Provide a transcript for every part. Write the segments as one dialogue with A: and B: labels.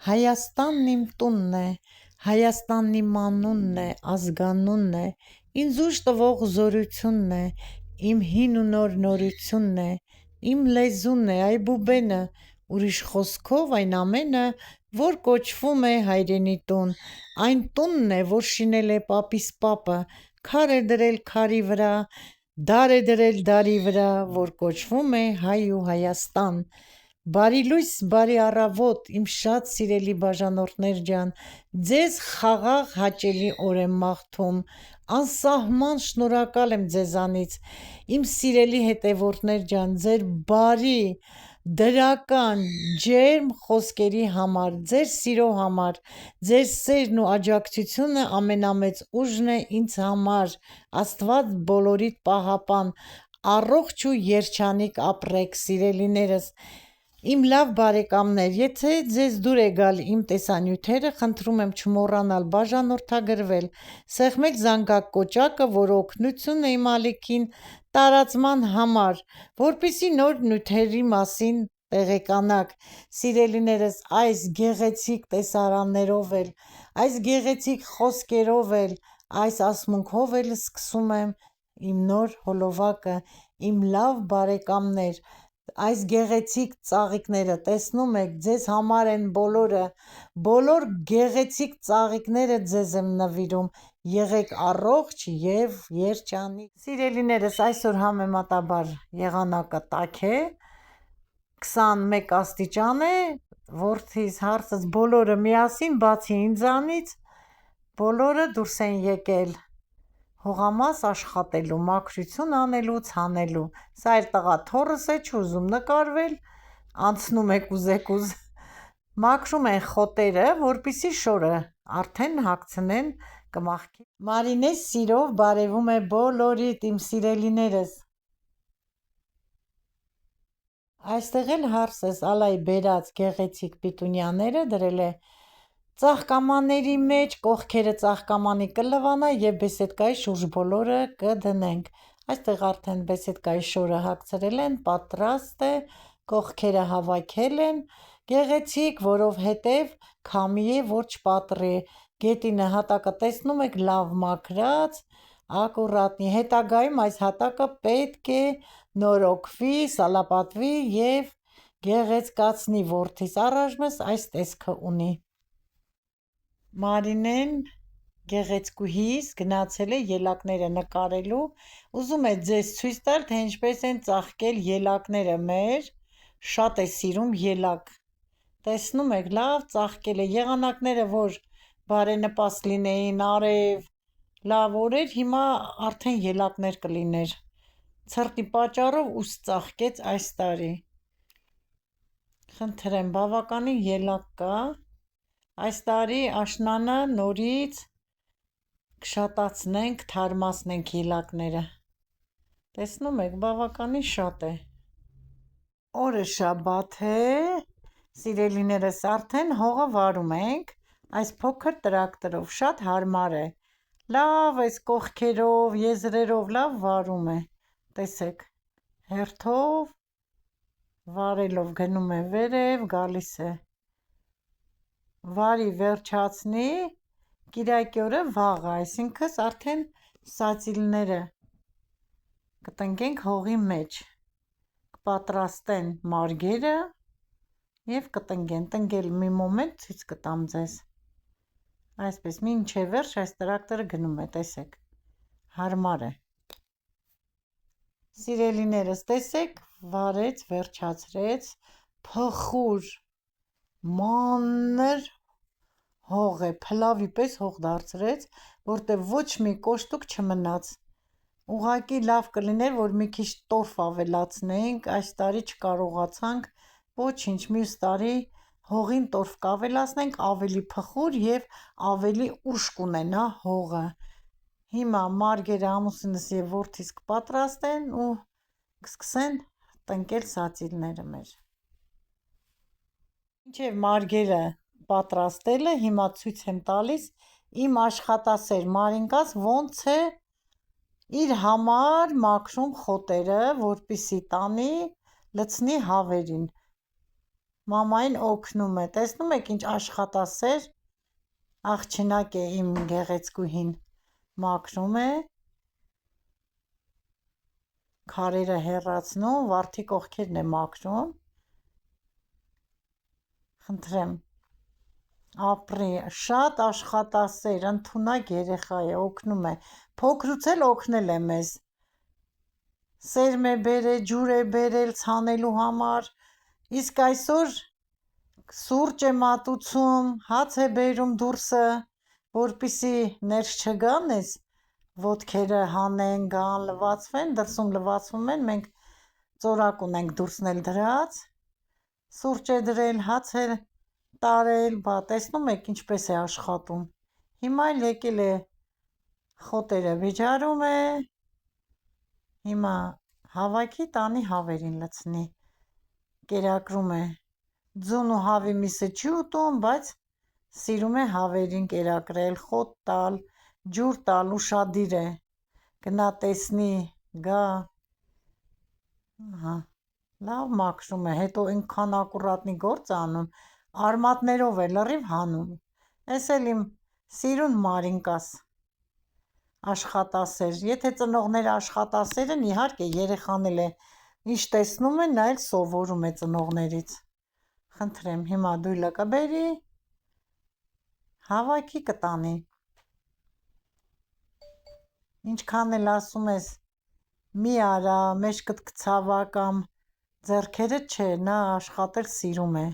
A: Հայաստանն իմ տունն է, Հայաստանն իմ անունն է, ազգանունն է, ինձ ուժ տվող զորությունն է, իմ հին ու նոր նորությունն է, իմ լեզուն է, այ բուբենը, ուրիշ խոսքով այն ամենը, որ կոչվում է հայրենի տուն, այն տունն է, որ շինել է պապիս պապը, քար է դրել քարի վրա, դար է դրել դարի վրա, որ կոչվում է հայ ու Հայաստան։ Բարի լույս, բարի առավոտ, իմ շատ սիրելի բաժանորդներ ջան, ձեզ խաղաղ հաճելի օր եմ մաղթում, անսահման շնորհակալ եմ ձեզանից, իմ սիրելի հետևորդներ ջան, ձեր բարի, դրական, ջերմ խոսքերի համար, ձեր սիրո համար, ձեր սերն ու աջակցությունը ամենամեծ ուժն է ինձ համար, Աստված բոլորիդ պահապան, առողջ ու երջանիկ ապրեք, սիրելիներս, իմ լավ բարեկամներ, եթե ձեզ դուր է գալ իմ տեսանյութերը, խնդրում եմ չմոռանալ բաժանորդագրվել, սեղմել զանգակկոճակը, որ օգնություն է իմ ալիքին տարածման համար, որպեսզի նոր նյութերի մասին տեղեկանաք, սիրելիներս, այս գեղեցիկ տեսարաններով էլ, այս գեղեցիկ խոսքերով էլ, այս ասմունքով էլ սկսում եմ իմ նոր հոլովակը, իմ լավ բարեկամներ, այս գեղեցիկ ծաղիկները տեսնում եք, ձեզ համար են բոլորը, բոլոր գեղեցիկ ծաղիկները ձեզ եմ նվիրում, եղեք առողջ և երջանիկ։ Սիրելիներս, այսօր համեմատաբար եղանակը տաք է, 21 աստիճան է, որդիս, հարցս բոլորը միասին, բացի ինձանից, բոլորը դուրս են եկել հողամաս աշխատելու, մաքրություն անելու, ցանելու, սա էլ տղա թոռս է, չուզում նկարվել, անցնում է կուզեկուզ, մաքրում են խոտերը, որպեսզի շորը արդեն հագցնեն կմախքի։ Մարինես սիրով բարևում է բոլորիդ իմ սիրելիներս։ Այստեղ էլ հարսս ալայ բերած գեղեցիկ պիտունյաները դրել է ծաղկամանների մեջ, կողքերը ծաղկամանի կլվանա և բեսեդկայի շուրջ բոլորը կդնենք։ Այստեղ արդեն բեսեդկայի շորը հագցրել են, պատրաստ է, կողքերը հավաքել են, գեղեցիկ, որովհետև քամի է, որ չպատրի, գետինը հատակը տեսնում եք լավ մաքրած, ակուրատնի, հետագայում այս հատակը պետք է նորոգվի, սալապատվի և գեղեցկացնի, որդիս առայժմս այս տեսքը ունի։ Մարինեն գեղեցկուհիս գնացել է ելակները նկարելու, ուզում է ձեզ ցույց տալ, թե ինչպես են ծաղկել ելակները մեր, շատ է սիրում ելակ, տեսնում եք, լավ ծաղկել է, եղանակները, որ բարենպաստ լինեին, արև, լավ օրեր, հիմա արդեն ելակներ կլիներ, ցրտի պատճառով ուս ծաղկեց այս տարի, խնդրեմ, բավականին ելակ կա, այս տարի աշնանը նորից կշատացնենք, թարմացնենք ելակները, տեսնում եք, բավականին շատ է, օրը շաբաթ է, սիրելիներս, արդեն հողը վարում ենք, այս փոքր տրակտորով, շատ հարմար է, լավ այս կողքերով, եզրերով լավ վարում է, տեսեք, հերթով վարելով գնում է վերև, գալիս է, վարի վերջացնի, կիրակի օրը վաղը, այսինքն արդեն սածիլները կտնկենք հողի մեջ, կպատրաստեն մարգերը և կտնկեն, տնկել մի մոմենտ ցույց կտամ ձեզ, այսպես մինչև վերջ այս տրակտորը գնում է, տեսեք, հարմար է, սիրելիներս, տեսեք, վարեց, վերջացրեց, փխուր, մանր հող է, փլավի պես հող դարձրեց, որտեղ ոչ մի կոշտուկ չմնաց, ուղղակի լավ կլիներ, որ մի քիչ տորֆ ավելացնեինք, այս տարի չկարողացանք, ոչինչ, մյուս տարի հողին տորֆ կավելացնենք, ավելի փխուր և ավելի ուժ կունենա հողը, հիմա մարգերը ամուսինս և որդիս կպատրաստեն ու կսկսեն տնկել սածիլները մեր, մինչև մարգերը պատրաստելը, հիմա ցույց եմ տալիս իմ աշխատասեր Մարինկաս ոնց է իր համար մաքրում խոտերը, որպեսզի տանի լցնի հավերին, մամային օգնում է, տեսնում եք ինչ աշխատասեր աղջնակ է իմ գեղեցկուհին, մաքրում է, քարերը հեռացնում, վարդի կողքերն է մաքրում, խնդրեմ, ապրի, շատ աշխատասեր, ընդունակ երեխա է, օգնում է, փոքրուց էլ օգնել է մեզ, սերմ է բերել, ջուր է բերել ցանելու համար, իսկ այսօր սուրճ է մատուցում, հաց է բերում դուրսը, որպիսի ներս չգան ես, ոտքերը հանեն, գան, լվացվեն, դրսում լվացվում են, մենք ծորակ ունենք դուրսն էլ դրած, սուրճ է դրել, հաց է տարել, բա տեսնում եք ինչպես է աշխատում, հիմա էլ եկել է խոտերը վիճարում է, հիմա հավաքի տանի հավերին լցնի, կերակրում է, ձուն ու հավի միսը չի ուտում, բայց սիրում է հավերին կերակրել, խոտ տալ, ջուր տալ, ուշադիր է, գնա տեսնի, գա, լավ մաքրում է, հետո ինքան ակուրատնի գործ անում, արմատներով է լրիվ հանում, ես էլ իմ սիրուն Մարինկաս, աշխատասեր, եթե ծնողները աշխատասեր են, իհարկե երեխան էլ է, ինչ տեսնում է, նա էլ սովորում է ծնողներից, խնդրեմ, հիմա դույլը կբերի, հավաքի կտանի, ինչքան էլ ասում ես, մի արա, մեջքդ կցավա կամ ձեռքերը չէ, նա աշխատել սիրում է,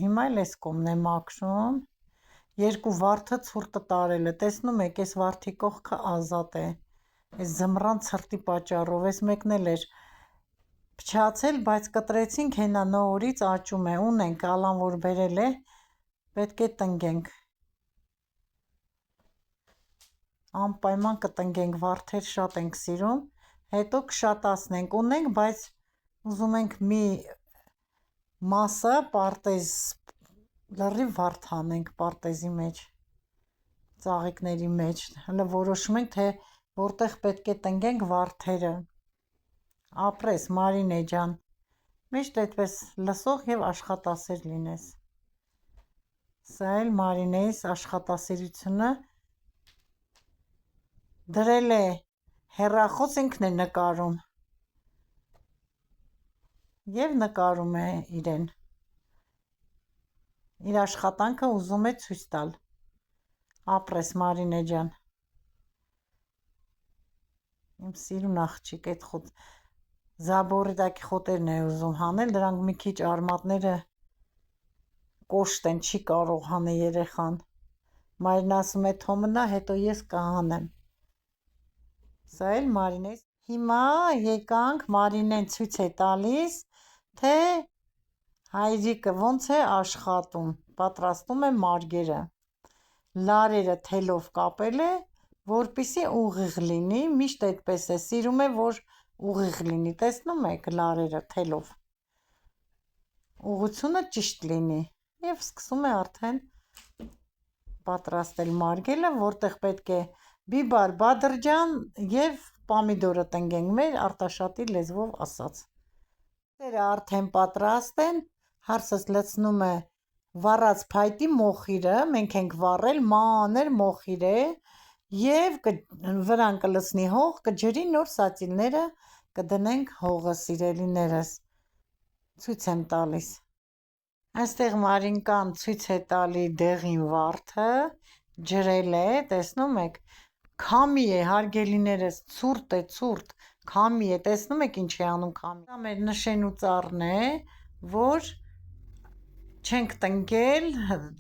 A: հիմա էլ ես կողմն է մաքրում, երկու վարդը ցուրտը տարել է, տեսնում եք, այս վարդի կողքը ազատ է, այս ձմռան ցրտի պատճառով, այս մեկն էլ էր փչացել, բայց կտրեցինք, հենա նորից աճում է, ունենք, ալան որ բերել է, պետք է տնկենք, անպայման կտնկենք, վարդեր շատ ենք սիրում, հետո կշատացնենք, ունենք, բայց ուզում ենք մի մասը պարտեզ, լրիվ վարդ հանենք պարտեզի մեջ, ծաղիկների մեջ, հələ որոշում ենք, թե որտեղ պետք է տնկենք վարդերը, ապրես Մարինե ջան, միշտ այդպես լսող և աշխատասեր լինես, սա էլ Մարինեիս աշխատասիրությունը դրել է հեռախոս, ինքն է նկարում և նկարում է իրեն, իր աշխատանքը ուզում է ցույց տալ, ապրես Մարինե ջան, իմ սիրուն աղջիկ, այդ զաբորի խոտերն է ուզում հանել, դրանք մի քիչ արմատները կոշտ են, չի կարող հանել երեխան, մայրն ասում է թոմնա, հետո ես կհանեմ, սա էլ Մարինեից, հիմա եկանք Մարինեն ցույց է տալիս, թե հայրիկը ոնց է աշխատում, պատրաստում է մարգերը, լարերը թելով կապել է, որպիսի ուղիղ լինի, միշտ այդպես է, սիրում է, որ ուղիղ լինի, տեսնում եք լարերը թելով, ուղղությունը ճիշտ լինի, և սկսում է արդեն պատրաստել մարգելը, որտեղ պետք է բիբար, բադրջան և պամիդորը տնկենք, մեր Արտաշատի լեզվով ասած, սերը արդեն պատրաստ են, հարսս լցնում է վառած փայտի մոխիրը, մենք ենք վառել, մանր մոխիր է, և վրան կլցնի հող, կջրի, նոր սածիլները կդնենք հողը, սիրելիներս, ցույց եմ տալիս, այստեղ Մարինկան ցույց է տալի դեղին վարդը, ջրել է, տեսնում եք, քամի է, հարգելիներս, ցուրտ է, ցուրտ, քամի է, տեսնում եք ինչ է անում քամին, դա մեր նշեն ու ծառն է, որ չենք տնկել,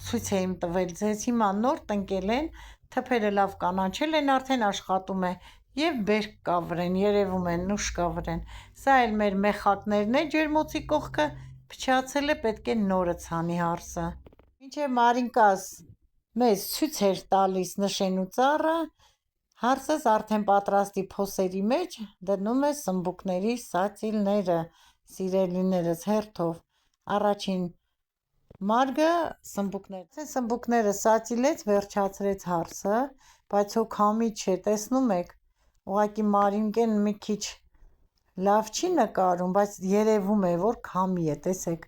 A: ցույց եմ տվել ձեզ, հիմա նոր տնկել են, թփերը լավ կանաչել են, արդեն աշխատում է, և բերք կա վրեն, երևում են, նուշ կա վրեն, սա էլ մեր մեխակներն է, ջերմոցի կողքը փչացել է, պետք է նորը ցանի հարսը, մինչև Մարինկաս մեզ ցույց էր տալիս նշեն ու ծառը, հարսս արդեն պատրաստի փոսերի մեջ դնում է սմբուկների սածիլները, սիրելիներս հերթով, առաջին մարգը սմբուկները սածիլեց, վերջացրեց հարսը, բայց հո քամի չէ, տեսնում եք, ուղղակի Մարինկեն մի քիչ լավ չի նկարում, բայց երևում է, որ քամի է, տեսեք։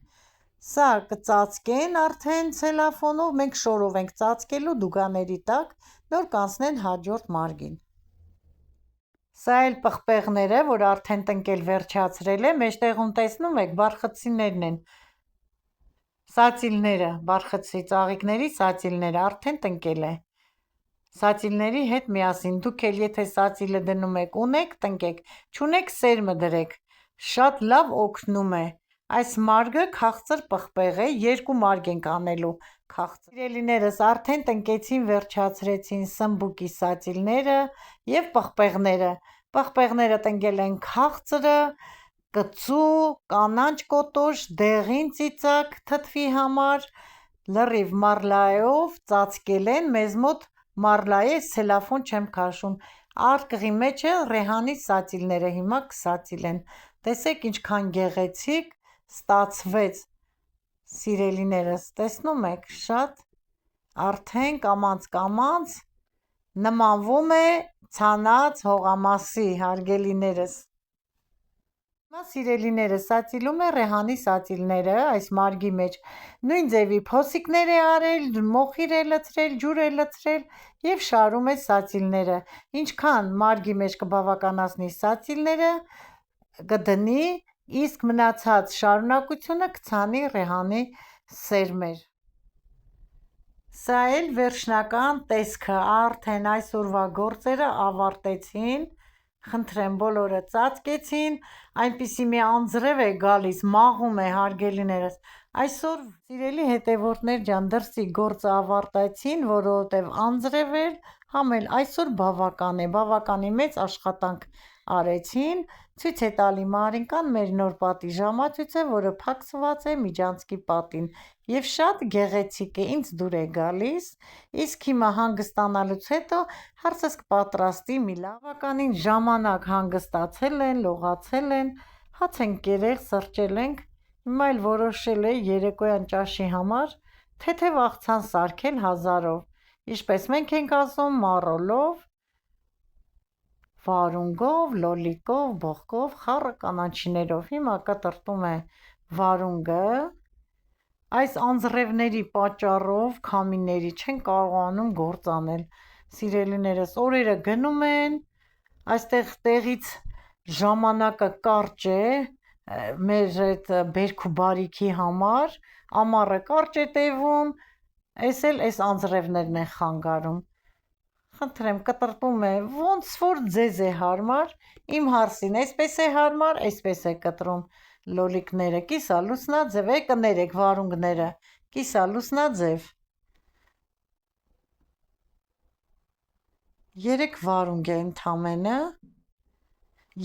A: Սա կծածկեն արդեն ցելոֆանով, մենք շորով ենք ծածկելու դուգաների տակ, նոր կանցնեն հաջորդ մարգին։ Սա էլ պղպեղները, որ արդեն տնկել վերջացրել է, մեջտեղում տեսնում եք բարխծիներն են, սացիլները, բարխծի ծաղիկների սացիլները արդեն տնկել է։ Սացիլների հետ միասին, դուք էլ եթե սացիլը դնում եք, ունեք, տնկեք, չունեք սերմը դրեք, շատ լավ օգնում է։ Այս մարգը քաղցր պղպեղ է, 2 մարկ ենք անելու քաղցր։ Սիրելիներս, արդեն տնկեցին, վերջացրեցին սմբուկի սացիլները և պղպեղները։ Պղպեղները տնկել են քաղցրը, կծու, կանաչ կոտոշ, դեղին ծիծակ թթվի համար, լրիվ մարլայով ծածկել են, մեզ մոտ մարլայ է, ցելոֆան չեմ քաշում, արկղի մեջ է ռեհանի սացիլները, հիմա կսացիլեն, տեսեք ինչքան գեղեցիկ ստացվեց, սիրելիներս, տեսնում եք, շատ արդեն կամաց նմանվում է ցանած հողամասի, հարգելիներս։ Հիմա սիրելիներս, սացիլում է ռեհանի սացիլները այս մարգի մեջ, նույն ձևի փոսիկներ է արել, մոխիր է լցրել, ջուր է լցրել և շարում է սացիլները, ինչքան մարգի մեջ կբավականացնի սացիլները կդնի, իսկ մնացած շարունակությունը կցանի ռեհանի սերմեր։ Սա էլ վերջնական տեսքը, արդեն այսօրվա գործերը ավարտեցին, խնդրեմ բոլորը ծածկեցին, այնպիսի մի անձրև է գալիս, մաղում է, հարգելիներս, այսօր սիրելի հետևորդներ ջան, դրսի գործը ավարտեցին, որովհետև անձրև էր, համ էլ այսօր բավական է, բավականի մեծ աշխատանք արեցին, ցույց է տալի Մարինկան մեր նոր պատի ժամացույցը, որը փակցված է Միջանցքի պատին և շատ գեղեցիկ է, ինձ դուր է գալիս, իսկ հիմա հանգստանալուց հետո հարցս կպատրաստի մի լավ, բավականին ժամանակ հանգստացել են, լողացել են, հաց ենք կերել, սրճել ենք, հիմա էլ որոշել է երեկոյան ճաշի համար թեթև աղցան սարքել 1000-ով, ինչպես մենք ենք ասում, մառոլով, վարունգով, լոլիկով, բողկով, խառը կանաչիներով, հիմա կտրտում է վարունգը, այս անձրևների պատճառով քամիների չեն կարողանում գործ անել, սիրելիներս, օրերը գնում են, այստեղ տեղից ժամանակը կարճ է, մեր այդ բերք ու բարիքի համար, ամառը կարճ է տևում, էս էլ էս անձրևներն են խանգարում, խնդրեմ կտրտում է, ոնց որ ձեզ է հարմար, իմ հարսին այսպես է հարմար, այսպես է կտրում լոլիկները, կիսալուսնաձև, կներեք վարունգները, կիսալուսնաձև, 3 վարունգ է ընդամենը,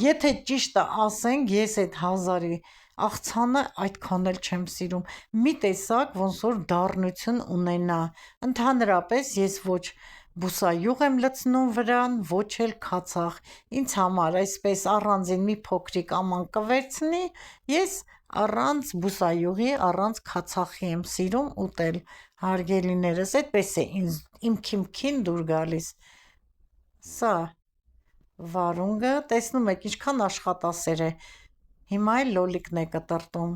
A: եթե ճիշտը ասենք, ես այդ 1000-ի աղցանը այդքան էլ չեմ սիրում, մի տեսակ ոնց որ դառնություն ունենա, ընդհանրապես ես ոչ բուսայուղ եմ լցնում վրան, ոչ էլ քացախ, ինձ համար այսպես առանձին մի փոքրիկ աման կվերցնի, ես առանց բուսայուղի, առանց քացախի եմ սիրում ուտել, հարգելիներս, այդպես է իմ քիմքին դուր գալիս, սա վարունգը, տեսնում եք ինչքան աշխատասեր է, հիմա էլ լոլիկն է կտրտում,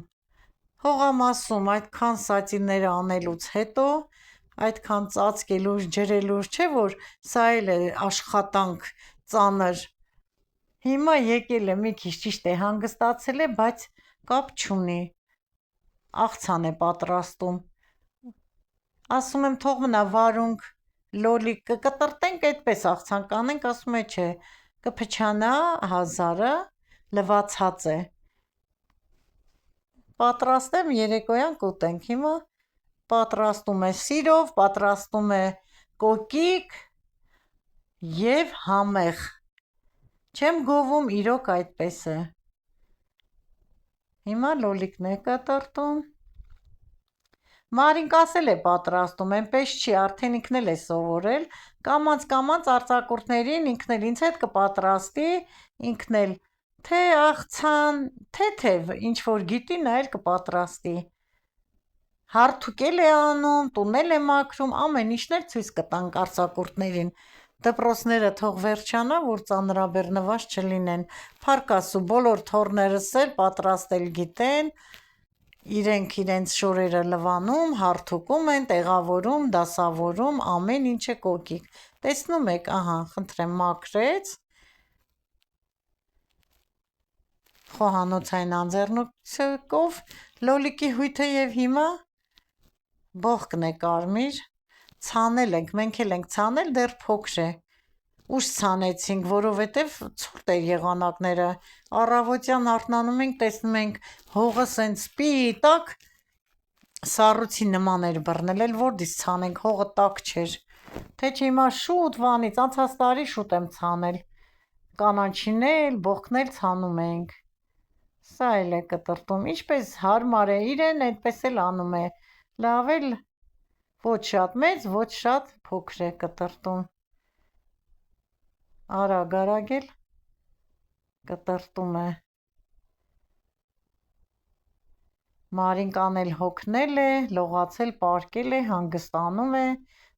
A: հողամասում այդքան սացիլները անելուց հետո, այդքան ծածկելուց, ջրելուց, չէ որ սա էլ է աշխատանք ծանր, հիմա եկել է մի քիչ ճիշտ է հանգստացել է, բայց կապ չունի, աղցան է պատրաստում, ասում եմ թող մնա վարունգ, լոլիկ կկտրտենք այդպես աղցան կանենք, ասում է չէ, կփչանա 1000-ը, լվացած է, պատրաստեմ երեկոյան կուտենք, հիմա պատրաստում է սիրով, պատրաստում է կոկիկ և համեղ, չեմ գովում, իրոք այդպես է, հիմա լոլիկն է կտրտում, Մարինկա ասել է պատրաստում, այնպես չի, արդեն ինքն էլ է սովորել, կամաց արձակուրդներին ինքն էլ ինձ հետ կպատրաստի, ինքն էլ թե աղցան, թեթև, ինչ որ գիտի, նա էլ կպատրաստի, հարթուկ էլ է անում, տուն էլ է մաքրում, ամեն ինչն էլ ցույց կտանք արձակուրդներին, դպրոցները թող վերջանա, որ ծանրաբեռնված չլինեն, փառք Աստծո, բոլոր թոռներս էլ պատրաստել գիտեն, իրենք իրենց շորերը լվանում, հարթուկում են, տեղավորում, դասավորում, ամեն ինչը կոկիկ, տեսնում եք, ահա, խնդրեմ, մաքրեց, խոհանոցային անձեռնոցով, լոլիկի հույթը եւ հիմա բողկն է կարմիր, ցանել ենք, մենք էլ ենք ցանել, դեռ փոքր է, ուշ ցանեցինք, որովհետև ցուրտ էր եղանակները, առավոտյան արթնանում ենք, տեսնում ենք հողը սենց սպիտակ, սառույցի նման էր բռնել, էլ որտից ցանենք, հողը տաք չէր, թե չէ հիմա շուտ վանից, անցած տարի շուտ եմ ցանել, կանաչին էլ, բողկն էլ ցանում ենք, սա էլ է կտրտում, ինչպես հարմար է իրեն, այդպես էլ անում է, լավ էլ ոչ շատ մեծ, ոչ շատ փոքր է կտրտում, արագ էլ կտրտում է, Մարինկան էլ հոգնել է, լողացել, պարկել է, հանգստանում է,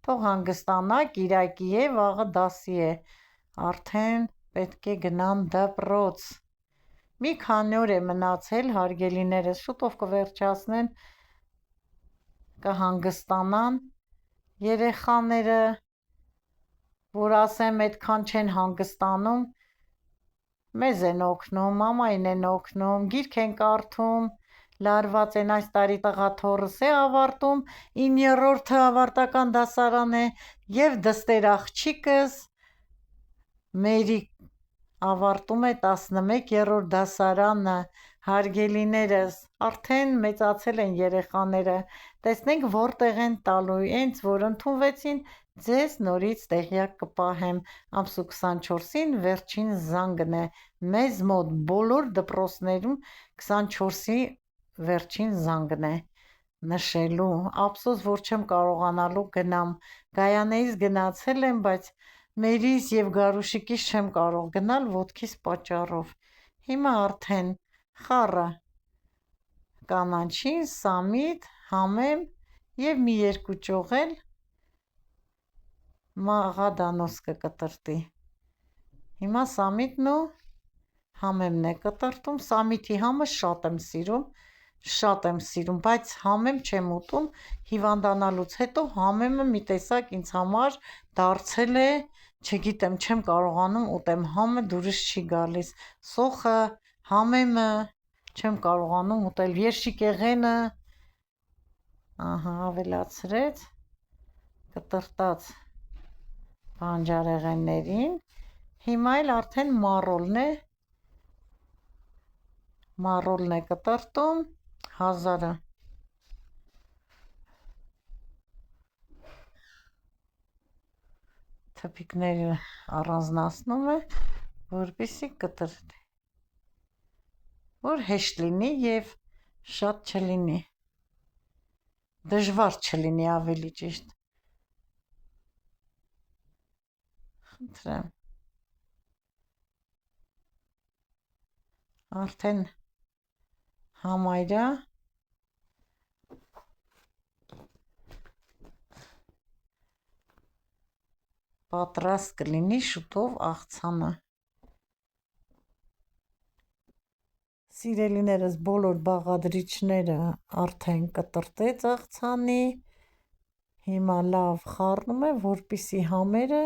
A: թող հանգստանա, կիրակի է, վաղը դասի է, արդեն պետք է գնան դպրոց, մի քանի օր է մնացել, հարգելիներս, շուտով կվերջացնեն, կհանգստանան, երեխաները, որ ասեմ, այդքան չեն հանգստանում, մեզ են օգնում, մամային են օգնում, գիրք են կարդում, լարված են այս տարի տղաթոռս է ավարտում, 9-րդը ավարտական դասարան է և դստեր աղջիկս Մերի ավարտում է 11-րդ դասարանը, հարգելիներս, արդեն մեծացել են երեխաները, տեսնենք որտեղ են տալու, հենց որ ընդունվեցին, ձեզ նորից տեղյակ կպահեմ, ամսու 24-ին վերջին զանգն է, մեզ մոտ բոլոր դպրոցներում 24-ի վերջին զանգն է նշելու, ափսոս, որ չեմ կարողանալու գնամ, Գայանեից գնացել եմ, բայց Մերիս և Գարուշիկից չեմ կարող գնալ ոտքիս պատճառով, հիմա արդեն խառը կանաչին, սամիտ, համեմ և մի երկու ճյուղ էլ մաղադանոց կկտրտի, հիմա սամիտն ու համեմն է կտրտում, սամիթի համը շատ եմ սիրում, բայց համեմ չեմ ուտում, հիվանդանալուց հետո համեմը մի տեսակ ինձ համար դարձել է, չգիտեմ, չեմ կարողանում ուտեմ, համը դուրս չի գալիս, սոխը, համեմը չեմ կարողանում ուտել, երշիկեղենը, ահա, ավելացրեց, կտրտած բանջարեղեններին, հիմա էլ արդեն մառոլն է կտրտում, 1000-ը, թփիկները առանձնացնում է, որպեսզի կտրտի, որ հեշտ լինի և շատ չլինի, դժվար չլինի ավելի ճիշտ, խնդրեմ, արդեն համարյա պատրաստ կլինի շուտով աղցանը, սիրելիներս բոլոր բաղադրիչները արդեն կտրտեց աղցանի, հիմա լավ խառնում է, որպեսզի համերը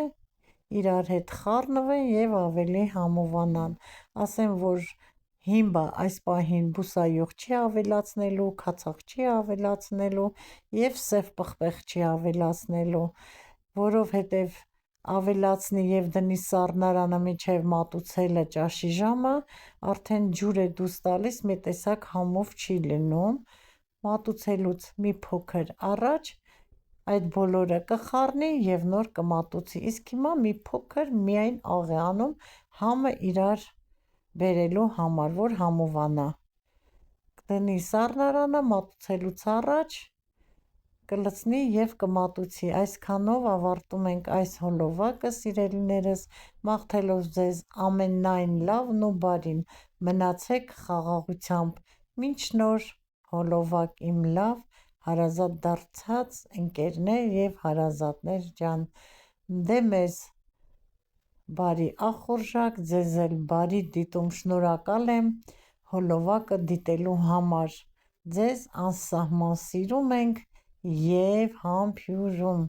A: իրար հետ խառնվեն և ավելի համովանան, ասեմ, որ հիմբա այս պահին բուսայուղ չի ավելացնելու, քացախ չի ավելացնելու և սև պղպեղ չի ավելացնելու, որովհետև ավելացնի և դնի սառնարանը մինչև մատուցելը ճաշի ժամը, արդեն ջուր է դուրս տալիս, մի տեսակ համով չի լինում, մատուցելուց մի փոքր առաջ այդ բոլորը կխառնի և նոր կմատուցի, իսկ հիմա մի փոքր միայն աղ է անում համը իրար բերելու համար, որ համովանա, կդնի սառնարանը, մատուցելուց առաջ կլցնի և կմատուցի, այսքանով ավարտում ենք այս հոլովակը, սիրելիներս, մաղթելով ձեզ ամենայն լավն ու բարին, մնացեք խաղաղությամբ, մինչ նոր հոլովակ իմ լավ հարազատ դարձած ընկերներ և հարազատներ ջան, դե մեզ բարի ախորժակ, ձեզ էլ բարի դիտում, շնորհակալ եմ հոլովակը դիտելու համար, ձեզ անսահման սիրում ենք և համբուրում։